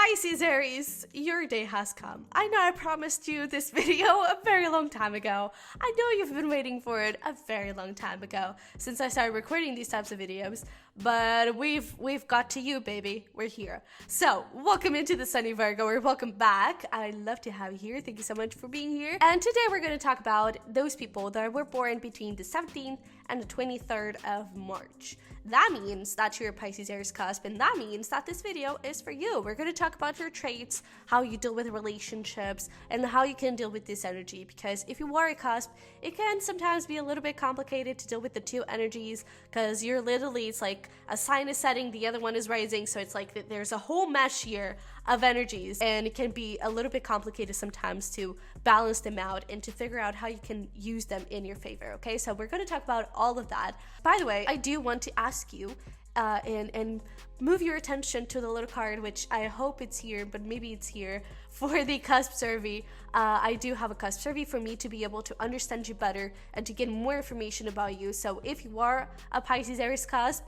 Pisces-Aries, your day has come. I know I promised you this video a very long time ago. I know you've been waiting for it a very long time ago since I started recording these types of videos, but we've got to you, baby. We're here. So, welcome into the Sunny Virgo, or welcome back. I love to have you here. Thank you so much for being here. And today we're going to talk about those people that were born between the 17th and the 23rd of March. That means that you're a Pisces-Aries Cusp, and that means that this video is for you. We're going to talk about your traits, how you deal with relationships, and how you can deal with this energy. Because if you are a cusp, it can sometimes be a little bit complicated to deal with the two energies, because you're literally, it's like a sign is setting, the other one is rising, so it's like there's a whole mesh here of energies, and it can be a little bit complicated sometimes to balance them out and to figure out how you can use them in your favor. Okay, so we're going to talk about all of that. By the way, I do want to ask you and move your attention to the little card, which I hope it's here, but maybe it's here, for the cusp survey. I do have a cusp survey for me to be able to understand you better and to get more information about you. So if you are a Pisces-Aries cusp,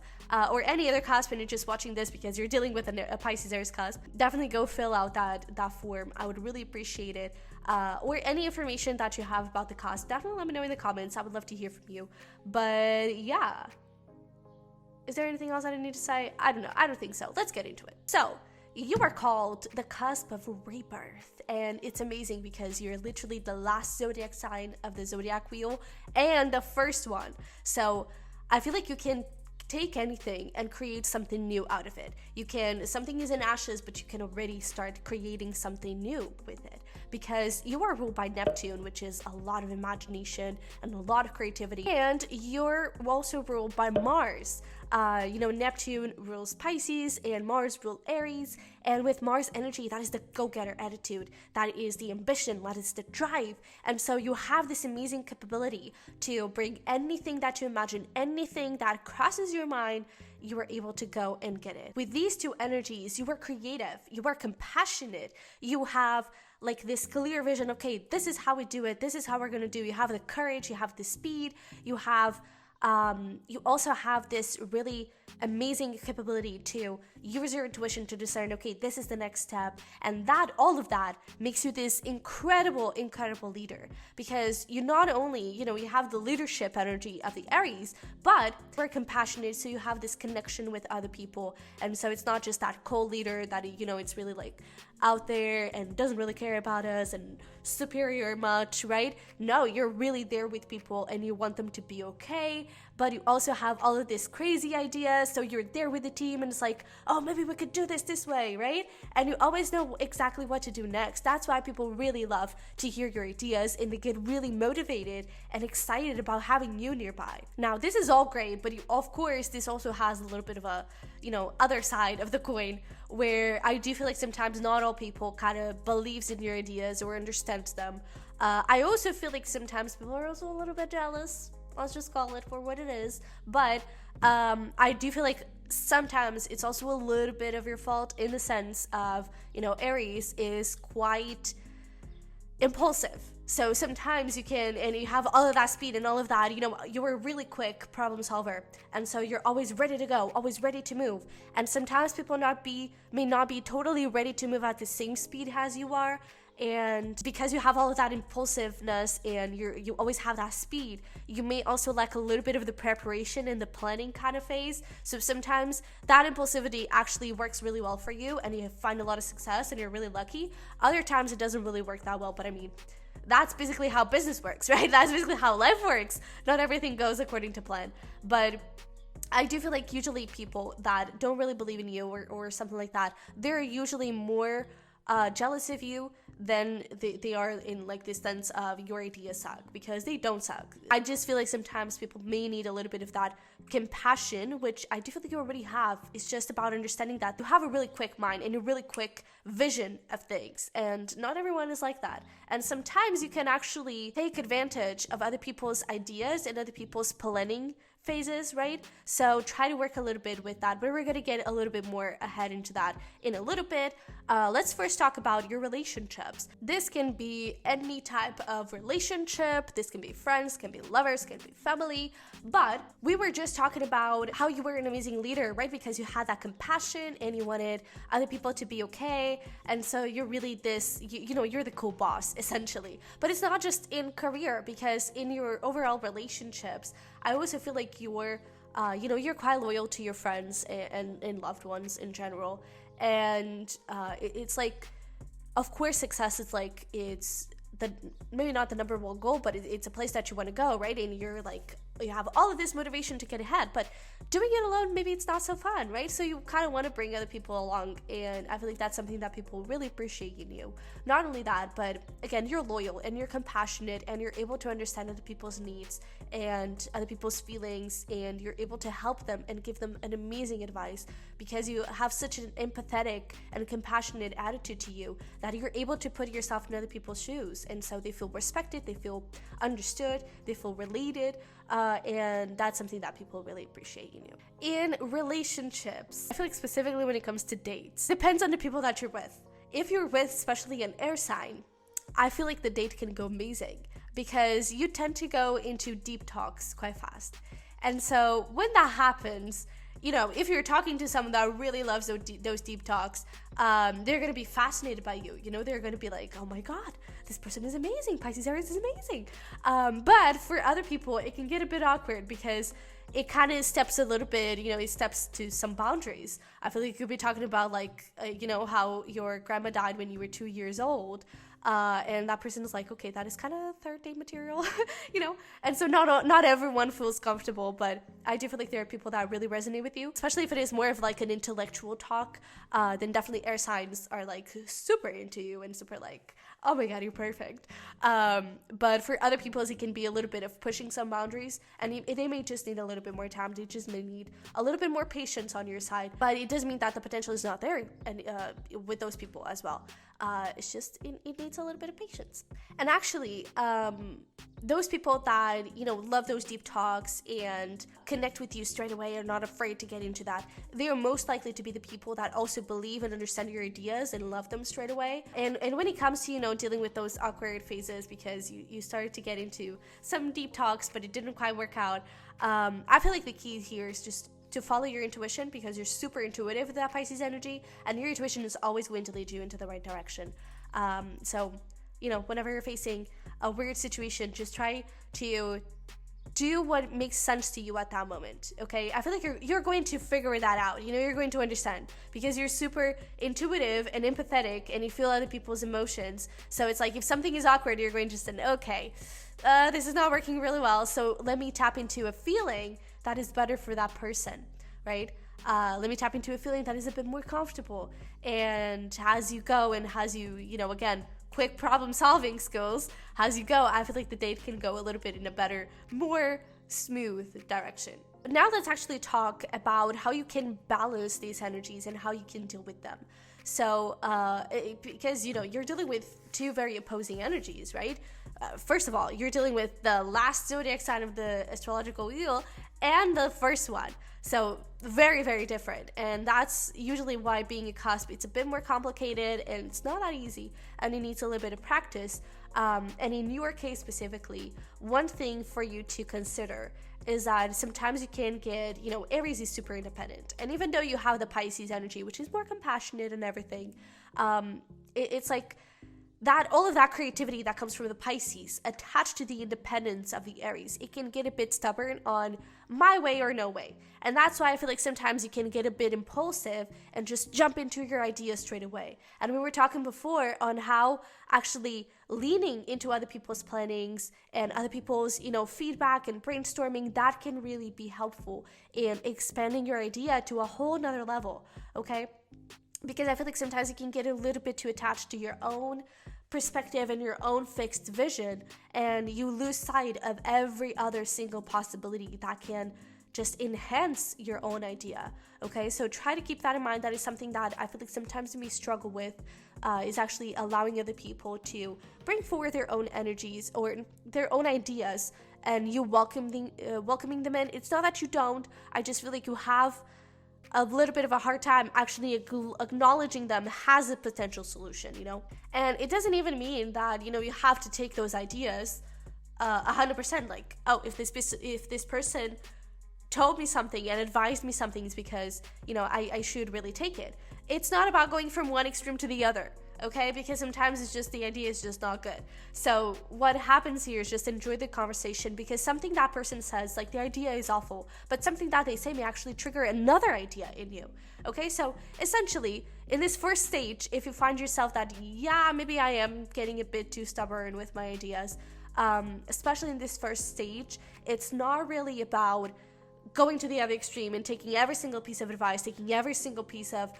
or any other cusp and you're just watching this because you're dealing with a Pisces-Aries cusp, definitely go fill out that form. I would really appreciate it. Or any information that you have about the cusp, definitely let me know in the comments. I would love to hear from you. But yeah. Is there anything else that I need to say? I don't know. I don't think so. Let's get into it. So, you are called the Cusp of Rebirth, and it's amazing because you're literally the last zodiac sign of the zodiac wheel and the first one. So, I feel like you can take anything and create something new out of it. Something is in ashes, but you can already start creating something new with it, because you are ruled by Neptune, which is a lot of imagination and a lot of creativity, and you're also ruled by Mars. Neptune rules Pisces and Mars rules Aries, and with Mars energy, that is the go-getter attitude, that is the ambition, that is the drive, and so you have this amazing capability to bring anything that you imagine, anything that crosses your mind, you are able to go and get it. With these two energies, you are creative, you are compassionate, you have like this clear vision, okay, this is how we do it, this is how we're gonna do it. You have the courage, you have the speed, you also have this really amazing capability to use your intuition to discern, okay, this is the next step, and all of that makes you this incredible leader, because you not only, you have the leadership energy of the Aries, but you're compassionate, so you have this connection with other people, and so it's not just that co-leader that, it's really like out there and doesn't really care about us and superior much, right? No, you're really there with people and you want them to be okay, but you also have all of these crazy ideas, so you're there with the team and it's like, oh, maybe we could do this way, right? And you always know exactly what to do next. That's why people really love to hear your ideas, and they get really motivated and excited about having you nearby. Now, this is all great, but of course, this also has a little bit of a, other side of the coin, where I do feel like sometimes not all people kind of believes in your ideas or understands them. I also feel like sometimes people are also a little bit jealous. Let's just call it for what it is. But I do feel like sometimes it's also a little bit of your fault, in the sense of, Aries is quite impulsive. So sometimes you have all of that speed and all of that, you're a really quick problem solver. And so you're always ready to go, always ready to move. And sometimes people may not be totally ready to move at the same speed as you are. And because you have all of that impulsiveness and you always have that speed, you may also lack a little bit of the preparation and the planning kind of phase. So sometimes that impulsivity actually works really well for you and you find a lot of success and you're really lucky. Other times it doesn't really work that well, but I mean, that's basically how business works, right? That's basically how life works. Not everything goes according to plan. But I do feel like usually people that don't really believe in you or something like that, they're usually more jealous of you than they are in like this sense of your ideas suck, because they don't suck. I just feel like sometimes people may need a little bit of that compassion, which I do feel like you already have. It's just about understanding that you have a really quick mind and a really quick vision of things, and not everyone is like that. And sometimes you can actually take advantage of other people's ideas and other people's planning phases, right? So try to work a little bit with that, but we're going to get a little bit more ahead into that in a little bit. Let's first talk about your relationships. This can be any type of relationship. This can be friends, can be lovers, can be family. But we were just talking about how you were an amazing leader, right? Because you had that compassion and you wanted other people to be okay. And so you're really this, you're the cool boss, essentially. But it's not just in career, because in your overall relationships, I also feel like you're quite loyal to your friends and loved ones in general. And it's like, of course, success is like, it's maybe not the number one goal, but it's a place that you want to go, right? And you're like, you have all of this motivation to get ahead, but doing it alone, maybe it's not so fun, right? So you kind of want to bring other people along, and I feel like that's something that people really appreciate in you. Not only that, but again, you're loyal and you're compassionate and you're able to understand other people's needs and other people's feelings, and you're able to help them and give them an amazing advice because you have such an empathetic and compassionate attitude to you that you're able to put yourself in other people's shoes, and so they feel respected, they feel understood, they feel related, and that's something that people really appreciate in you. In relationships, I feel like specifically when it comes to dates, depends on the people that you're with. If you're with especially an air sign, I feel like the date can go amazing because you tend to go into deep talks quite fast. And so when that happens, if you're talking to someone that really loves those deep talks, they're going to be fascinated by you. They're going to be like, oh my God, this person is amazing. Pisces-Aries is amazing. But for other people, it can get a bit awkward because it kind of steps a little bit, it steps to some boundaries. I feel like you could be talking about how your grandma died when you were 2 years old. And that person is like, okay, that is kind of third date material, and so not everyone feels comfortable, but I do feel like there are people that really resonate with you, especially if it is more of like an intellectual talk. Then definitely air signs are like super into you and super like, oh my God, you're perfect. But for other people, it can be a little bit of pushing some boundaries, and they may just need a little bit more time. They just may need a little bit more patience on your side, but it doesn't mean that the potential is not there, and with those people as well. It's just, it needs a little bit of patience. And actually, those people that, love those deep talks and connect with you straight away, are not afraid to get into that. They are most likely to be the people that also believe and understand your ideas and love them straight away. And when it comes to, dealing with those awkward phases because you started to get into some deep talks, but it didn't quite work out, I feel like the key here is just to follow your intuition, because you're super intuitive with that Pisces energy, and your intuition is always going to lead you into the right direction. So, whenever you're facing a weird situation, just try to do what makes sense to you at that moment, okay? I feel like you're going to figure that out, you're going to understand, because you're super intuitive and empathetic, and you feel other people's emotions. So it's like, if something is awkward, you're going to say, okay, this is not working really well, so let me tap into a feeling that is better for that person, right? Let me tap into a feeling that is a bit more comfortable. And as you go and as you, again, quick problem solving skills, as you go, I feel like the date can go a little bit in a better, more smooth direction. Now let's actually talk about how you can balance these energies and how you can deal with them. So, because, you're dealing with two very opposing energies, right? First of all, you're dealing with the last zodiac sign of the astrological wheel and the first one. So very, very different. And that's usually why being a cusp, it's a bit more complicated and it's not that easy, and it needs a little bit of practice. And in your case specifically, one thing for you to consider is that sometimes you can get, Aries is super independent. And even though you have the Pisces energy, which is more compassionate and everything, it's like that all of that creativity that comes from the Pisces attached to the independence of the Aries, it can get a bit stubborn on my way or no way. And that's why I feel like sometimes you can get a bit impulsive and just jump into your ideas straight away. And we were talking before on how actually leaning into other people's plannings and other people's, feedback and brainstorming, that can really be helpful in expanding your idea to a whole nother level, okay? Because I feel like sometimes you can get a little bit too attached to your own perspective and your own fixed vision, and you lose sight of every other single possibility that can just enhance your own idea, okay? So try to keep that in mind. That is something that I feel like sometimes we struggle with, is actually allowing other people to bring forward their own energies or their own ideas and you welcoming them in. It's not that you don't. I just feel like you have a little bit of a hard time actually acknowledging them as a potential solution, you know? And it doesn't even mean that, you know, you have to take those ideas 100%. Like, oh, if this person told me something and advised me something, is because, you know, I should really take it. It's not about going from one extreme to the other, okay? Because sometimes it's just the idea is just not good. So what happens here is just enjoy the conversation, because something that person says, like the idea is awful, but something that they say may actually trigger another idea in you, okay? So essentially, in this first stage, if you find yourself that, yeah, maybe I am getting a bit too stubborn with my ideas, especially in this first stage, it's not really about going to the other extreme and taking every single piece of advice, taking every single piece of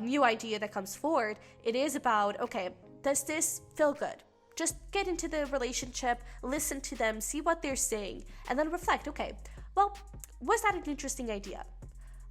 new idea that comes forward. It is about, okay, does this feel good? Just get into the relationship, listen to them, see what they're saying, and then reflect, okay, well, was that an interesting idea?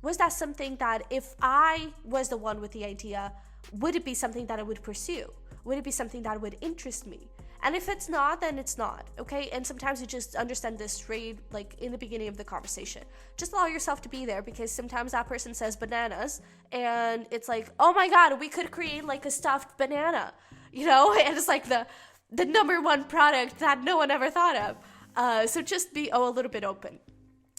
Was that something that if I was the one with the idea, would it be something that I would pursue? Would it be something that would interest me? And if it's not, then it's not, okay? And sometimes you just understand this straight, like in the beginning of the conversation. Just allow yourself to be there, because sometimes that person says bananas and it's like, oh my God, we could create like a stuffed banana, you know? And it's like the number one product that no one ever thought of. So just be a little bit open.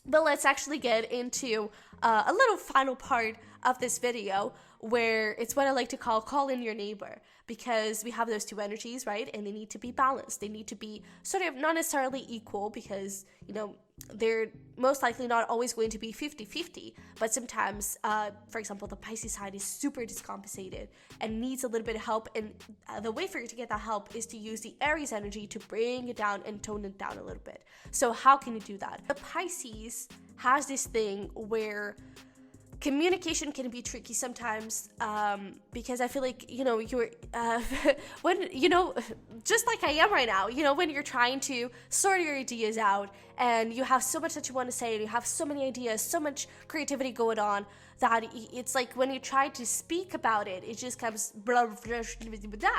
But let's actually get into a little final part of this video, where it's what I like to call in your neighbor, because we have those two energies, right? And they need to be balanced. They need to be sort of not necessarily equal, because, you know, they're most likely not always going to be 50-50, but sometimes, for example, the Pisces side is super discompensated and needs a little bit of help, and the way for you to get that help is to use the Aries energy to bring it down and tone it down a little bit. So how can you do that? The Pisces has this thing where communication can be tricky sometimes, because I feel like, you know, you're when, you know, just like I am right now, you know, when you're trying to sort your ideas out and you have so much that you want to say and you have so many ideas, so much creativity going on, that it's like when you try to speak about it, it just comes blah, blah, blah, blah,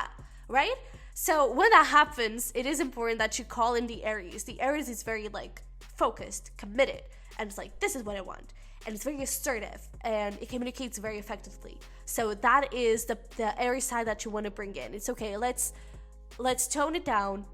right? So when that happens, it is important that you call in the Aries. The Aries is very like focused, committed, and it's like, this is what I want. And it's very assertive, and it communicates very effectively. So that is the Aries side that you want to bring in. It's okay, let's tone it down.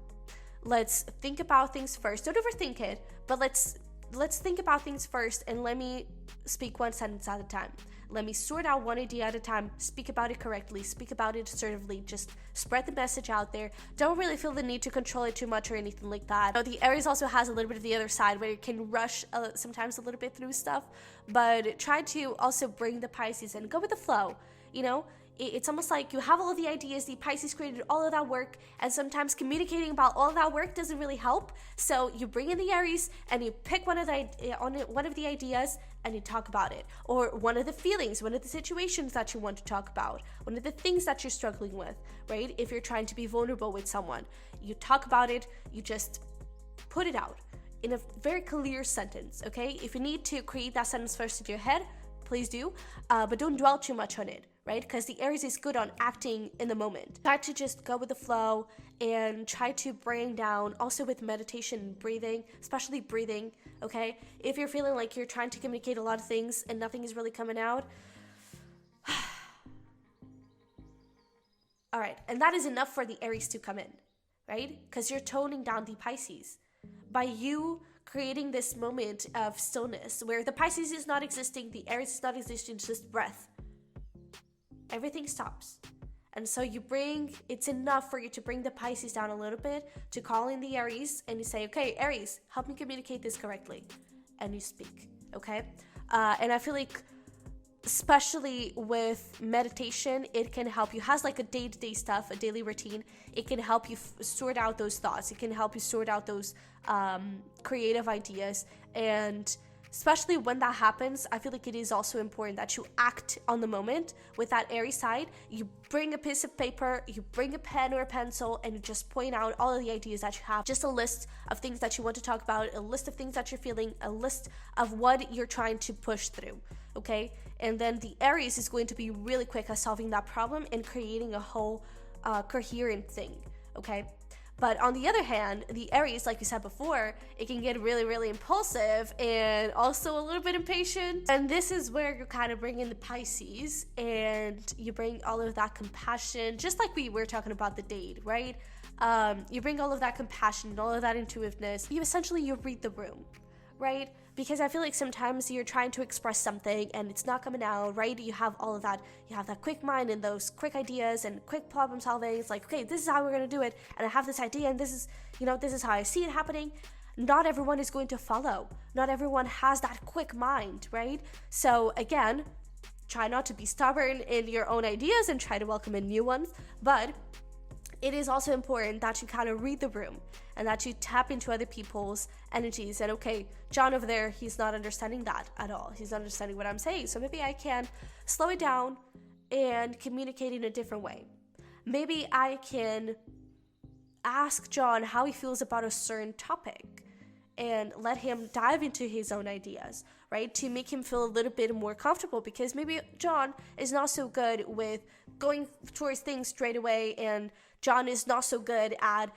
Let's think about things first. Don't overthink it, but let's think about things first, and let me speak one sentence at a time. Let me sort out one idea at a time, speak about it correctly, speak about it assertively, just spread the message out there. Don't really feel the need to control it too much or anything like that. Now, the Aries also has a little bit of the other side, where it can rush sometimes a little bit through stuff, but try to also bring the Pisces and go with the flow, you know? It's almost like you have all of the ideas, the Pisces created all of that work, and sometimes communicating about all of that work doesn't really help. So you bring in the Aries and you pick one of the ideas and you talk about it, or one of the feelings, one of the situations that you want to talk about, one of the things that you're struggling with, right? If you're trying to be vulnerable with someone, you talk about it, you just put it out in a very clear sentence, okay? If you need to create that sentence first in your head, please do, but don't dwell too much on it, right? Because the Aries is good on acting in the moment. Try to just go with the flow and try to bring down, also with meditation and breathing, especially breathing, okay? If you're feeling like you're trying to communicate a lot of things and nothing is really coming out, all right, and that is enough for the Aries to come in, right? Because you're toning down the Pisces. By you creating this moment of stillness where the Pisces is not existing, the Aries is not existing, it's just breath. Everything stops. And so it's enough for you to bring the Pisces down a little bit, to call in the Aries, and you say, okay, Aries, help me communicate this correctly. And you speak, okay? And I feel like, especially with meditation, it can help you. It has like a day-to-day stuff, a daily routine. It can help you sort out those thoughts. It can help you sort out those creative ideas. And especially when that happens, I feel like it is also important that you act on the moment with that Aries side. You bring a piece of paper, you bring a pen or a pencil, and you just point out all of the ideas that you have. Just a list of things that you want to talk about, a list of things that you're feeling, a list of what you're trying to push through, okay? And then the Aries is going to be really quick at solving that problem and creating a whole coherent thing, okay? But on the other hand, the Aries, like you said before, it can get really, really impulsive and also a little bit impatient. And this is where you kind of bring in the Pisces and you bring all of that compassion, just like we were talking about the date, right? You bring all of that compassion and all of that intuitiveness. You read the room, right? Because I feel like sometimes you're trying to express something and it's not coming out, right? You have all of that, you have that quick mind and those quick ideas and quick problem solving. It's like, okay, this is how we're going to do it. And I have this idea and this is how I see it happening. Not everyone is going to follow. Not everyone has that quick mind, right? So again, try not to be stubborn in your own ideas and try to welcome in new ones. But it is also important that you kind of read the room and that you tap into other people's energies. And okay, John over there, he's not understanding that at all. He's not understanding what I'm saying. So maybe I can slow it down and communicate in a different way. Maybe I can ask John how he feels about a certain topic and let him dive into his own ideas, right? To make him feel a little bit more comfortable, because maybe John is not so good with going towards things straight away, and John is not so good at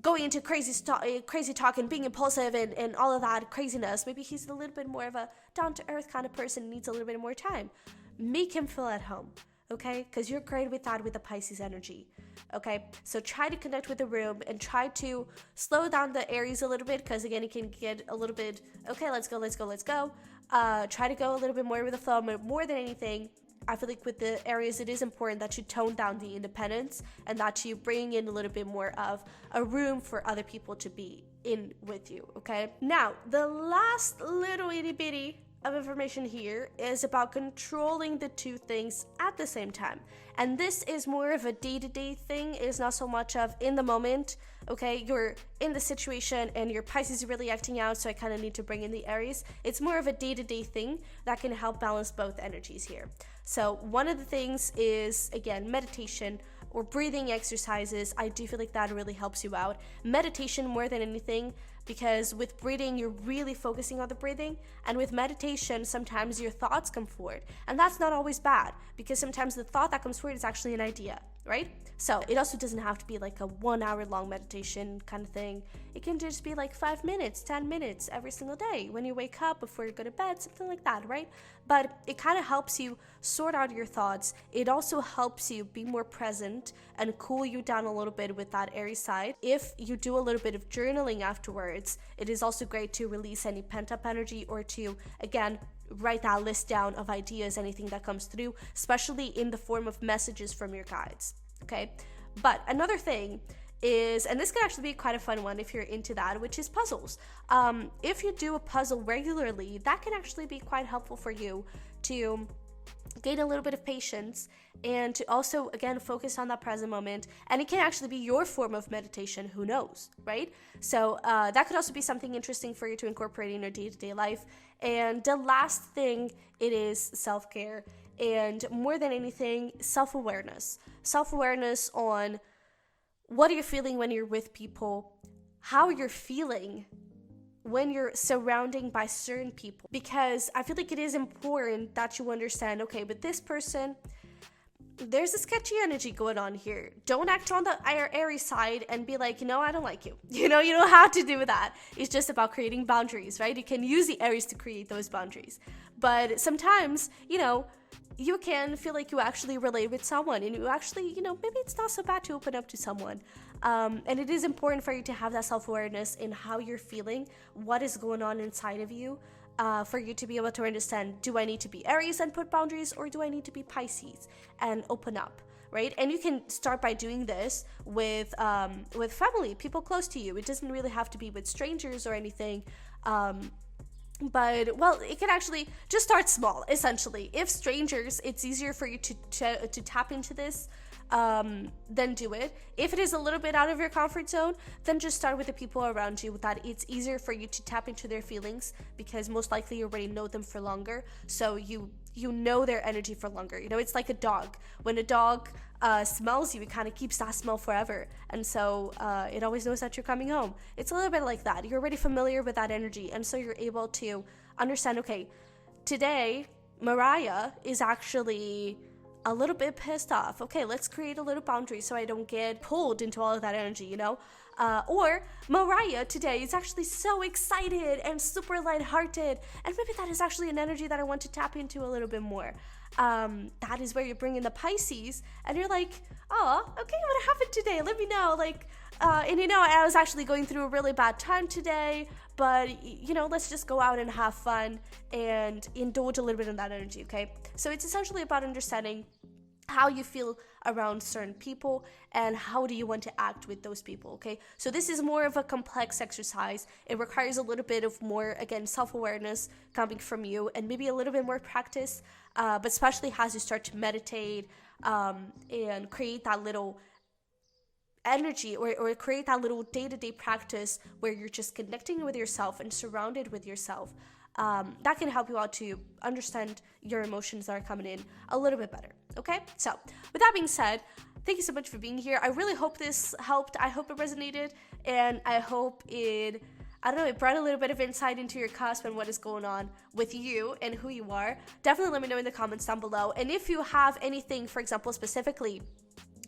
going into crazy talk and being impulsive and all of that craziness. Maybe he's a little bit more of a down-to-earth kind of person, needs a little bit more time. Make him feel at home, okay? Because you're great with that with the Pisces energy, okay? So try to connect with the room and try to slow down the Aries a little bit, because again, it can get a little bit, okay, let's go. Try to go a little bit more with the flow. But more than anything, I feel like with the Aries, it is important that you tone down the independence and that you bring in a little bit more of a room for other people to be in with you, okay? Now, the last little itty bitty of information here is about controlling the two things at the same time. And this is more of a day-to-day thing. It's not so much of in the moment, okay? You're in the situation and your Pisces is really acting out, so I kind of need to bring in the Aries. It's more of a day-to-day thing that can help balance both energies here. So one of the things is, again, meditation or breathing exercises. I do feel like that really helps you out. Meditation more than anything, because with breathing, you're really focusing on the breathing. And with meditation, sometimes your thoughts come forward. And that's not always bad, because sometimes the thought that comes forward is actually an idea, right? So it also doesn't have to be like a 1 hour long meditation kind of thing. It can just be like 5 minutes, 10 minutes every single day when you wake up, before you go to bed, something like that, right? But it kind of helps you sort out your thoughts. It also helps you be more present and cool you down a little bit with that Aries side. If you do a little bit of journaling afterwards, it is also great to release any pent-up energy, or to, again, write that list down of ideas, anything that comes through, especially in the form of messages from your guides, okay? But another thing is, and this could actually be quite a fun one if you're into that, which is puzzles. If you do a puzzle regularly, that can actually be quite helpful for you to gain a little bit of patience and to also, again, focus on that present moment. And it can actually be your form of meditation, who knows, right? So that could also be something interesting for you to incorporate in your day-to-day life. And the last thing, it is self-care, and more than anything, self-awareness. Self-awareness on what you're feeling when you're with people, how you're feeling when you're surrounding by certain people. Because I feel like it is important that you understand, okay, but this person, there's a sketchy energy going on here. Don't act on the Aries side and be like, I don't like you. You don't have to do that. It's just about creating boundaries, right? You can use the Aries to create those boundaries. But sometimes, you can feel like you actually relate with someone, and you actually, maybe it's not so bad to open up to someone. And it is important for you to have that self-awareness in how you're feeling, what is going on inside of you, for you to be able to understand, do I need to be Aries and put boundaries, or do I need to be Pisces and open up, right? And you can start by doing this with family, people close to you. It doesn't really have to be with strangers or anything. But, well, it can actually just start small, essentially. If strangers, it's easier for you to tap into this, then do it. If it is a little bit out of your comfort zone, then just start with the people around you, that it's easier for you to tap into their feelings, because most likely you already know them for longer. So you know their energy for longer. It's like a dog. When a dog smells you, it kind of keeps that smell forever. And so it always knows that you're coming home. It's a little bit like that. You're already familiar with that energy. And so you're able to understand, okay, today Mariah is actually a little bit pissed off. Okay, let's create a little boundary so I don't get pulled into all of that energy, Or Mariah today is actually so excited and super lighthearted, and maybe that is actually an energy that I want to tap into a little bit more. That is where you bring in the Pisces, and you're like, oh, okay, what happened today? Let me know. Like, and I was actually going through a really bad time today, but let's just go out and have fun and indulge a little bit in that energy, okay? So it's essentially about understanding how you feel around certain people and how do you want to act with those people, okay? So this is more of a complex exercise. It requires a little bit of more, again, self-awareness coming from you and maybe a little bit more practice, but especially as you start to meditate and create that little energy or create that little day-to-day practice where you're just connecting with yourself and surrounded with yourself. That can help you out to understand your emotions that are coming in a little bit better, okay? So with that being said, thank you so much for being here. I really hope this helped. I hope it resonated, and I hope it brought a little bit of insight into your cusp and what is going on with you and who you are. Definitely let me know in the comments down below. And if you have anything, for example, specifically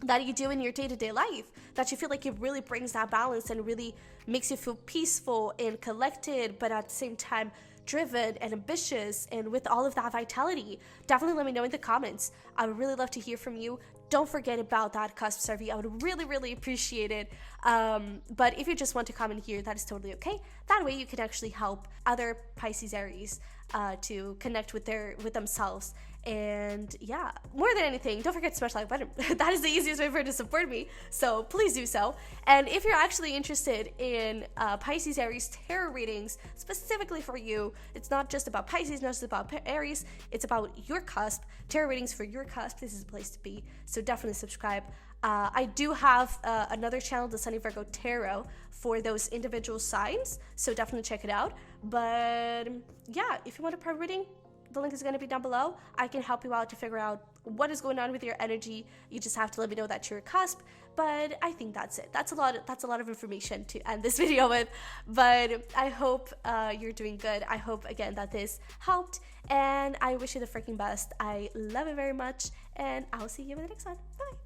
that you do in your day-to-day life that you feel like it really brings that balance and really makes you feel peaceful and collected, but at the same time driven and ambitious and with all of that vitality, definitely let me know in the comments. I would really love to hear from you. Don't forget about that cusp survey. I would really, really appreciate it. But if you just want to comment here, that is totally okay. That way you can actually help other Pisces Aries to connect with themselves. And yeah, more than anything, don't forget to smash the like button. That is the easiest way for you to support me, so please do so. And if you're actually interested in Pisces Aries tarot readings specifically for you, it's not just about Pisces, not just about Aries, it's about your cusp. Tarot readings for your cusp, this is a place to be, so definitely subscribe. I do have another channel, the Sunny Virgo Tarot, for those individual signs, so definitely check it out. But yeah, if you want a private reading, the link is going to be down below. I can help you out to figure out what is going on with your energy. You just have to let me know that you're a cusp. But I think that's it. That's a lot of information to end this video with. But I hope you're doing good. I hope, again, that this helped. And I wish you the freaking best. I love it very much. And I'll see you in the next one. Bye.